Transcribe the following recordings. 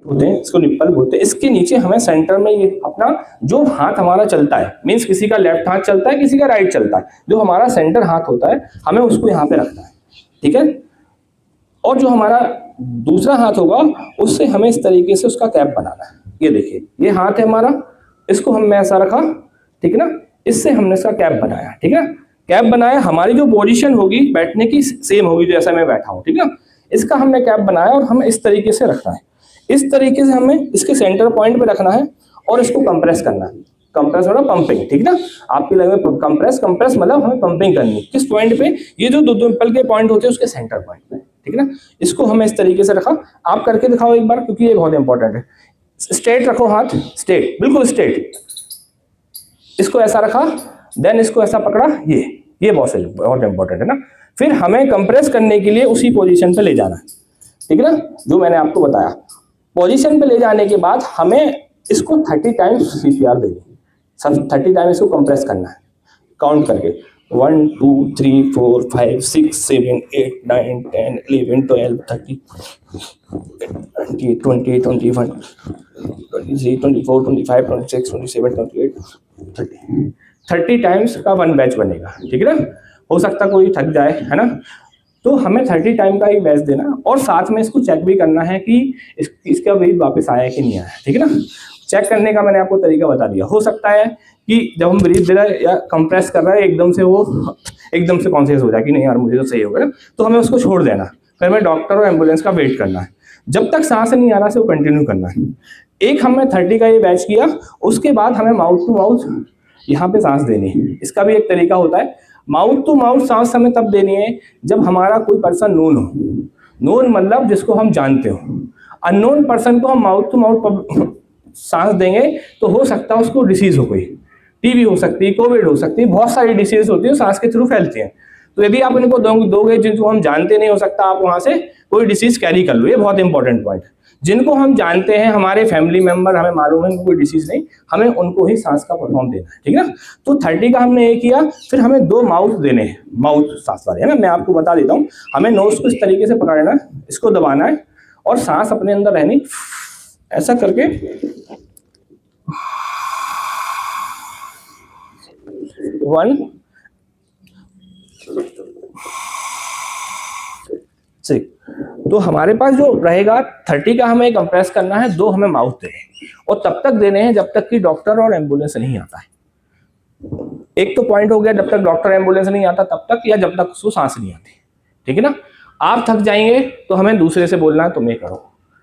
होते हैं, इसको निप्पल बोलते हैं। इसके नीचे हमें सेंटर में ये अपना जो हाथ हमारा चलता है, मीन्स किसी का लेफ्ट हाथ चलता है, किसी का राइट चलता है, जो हमारा सेंटर हाथ होता है हमें उसको यहाँ पे रखना है, ठीक है। और जो हमारा दूसरा हाथ होगा उससे हमें इस तरीके से उसका कैप बनाना है। ये देखिए, ये हाथ है हमारा, इसको हमने ऐसा रखा, ठीक है ना, इससे हमने इसका कैप बनाया, ठीक है। कैप बनाया, हमारी जो पोजीशन होगी बैठने की सेम होगी जैसा मैं बैठा हूँ, ठीक है। इसका हमने कैप बनाया और हमें इस तरीके से रखना है। इस तरीके से हमें इसके सेंटर पॉइंट पे रखना है और इसको कंप्रेस करना है। कंप्रेस मतलब पंपिंग, ठीक ना। आपकी लैंग्वेज में कंप्रेस, कंप्रेस मतलब हमें पंपिंग करनी है। किस पॉइंट पे? ये जो दो निप्पल के पॉइंट होते हैं उसके सेंटर पॉइंट पे, ठीक है ना। इसको हमें इस तरीके से रखा। आप करके दिखाओ एक बार, क्योंकि ये बहुत इंपॉर्टेंट है। स्ट्रेट रखो हाथ, स्ट्रेट, बिल्कुल स्ट्रेट। इसको ऐसा रखा, देन इसको ऐसा पकड़ा, ये बहुत इंपॉर्टेंट है ना। फिर हमें कंप्रेस करने के लिए उसी पोजीशन पे ले जाना है, ठीक है ना, जो मैंने आपको बताया। पोजीशन पे ले जाने के बाद हमें इसको 30 टाइम्स सीपीआर देनी है। सब 30 टाइम्स इसको कंप्रेस करना है, काउंट करके 1 2 3 4 5 6 7 8 9 10 11 12 13 20 21 23 24 25 26 27 28 30 टाइम्स का वन बैच बनेगा, ठीक है ना। हो सकता कोई थक जाए, है ना, तो हमें 30 टाइम का ही बैच देना और साथ में इसको चेक भी करना है कि इसका ब्रीथ वापस आया कि नहीं आया, ठीक है ना। चेक करने का मैंने आपको तरीका बता दिया। हो सकता है कि जब हम ब्रीथ दे रहे हैं या कंप्रेस कर रहे हैं एकदम से वो एकदम से कॉन्शियस हो जाए कि नहीं यार मुझे तो सही हो गया, तो हमें उसको छोड़ देना। फिर हमें डॉक्टर और एम्बुलेंस का वेट करना है। जब तक सांस नहीं आ रहा से वो कंटिन्यू करना है। एक हमने 30 का ये बैच किया, उसके बाद हमें माउथ टू माउथ यहाँ पे सांस देनी है। इसका भी एक तरीका होता है। माउथ टू माउथ सांस हमें तब देनी है जब हमारा कोई पर्सन नोन हो। नोन मतलब जिसको हम जानते हो। अननोन पर्सन को हम माउथ टू माउथ सांस देंगे तो हो सकता है उसको डिसीज हो, कोई टीबी हो सकती है, कोविड हो सकती है, बहुत सारी डिसीज होती है सांस के थ्रू फैलती हैं। तो यदि आप इनको दोगे जिनको हम जानते नहीं, हो सकता आप वहां से कोई डिसीज कैरी कर लो। ये बहुत इंपॉर्टेंट पॉइंट है। जिनको हम जानते हैं, हमारे फैमिली मेंबर, हमें मालूम है कोई डिसीज नहीं, हमें उनको ही सांस का परफॉर्म देना है, ठीक है ना। तो 30 का हमने ये किया। फिर हमें 2 माउथ देने हैं, माउथ सांस वाले, है ना। मैं आपको बता देता हूँ। हमें नोज को इस तरीके से पकड़ना है, इसको दबाना है और सांस अपने अंदर रहनी, ऐसा करके 1 6। तो हमारे पास जो रहेगा 30 का हमें कंप्रेस करना है, 2 हमें माउथ देने हैं और तब तक देने हैं जब तक कि डॉक्टर और एम्बुलेंस नहीं आता है। एक तो पॉइंट हो गया, जब तक डॉक्टर एम्बुलेंस नहीं आता तब तक, या जब तक उसको सांस नहीं आती, ठीक है ना। आप थक जाएंगे तो हमें दूसरे से बोलना है तुम ये करो,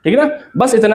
ठीक है ना। बस इतना।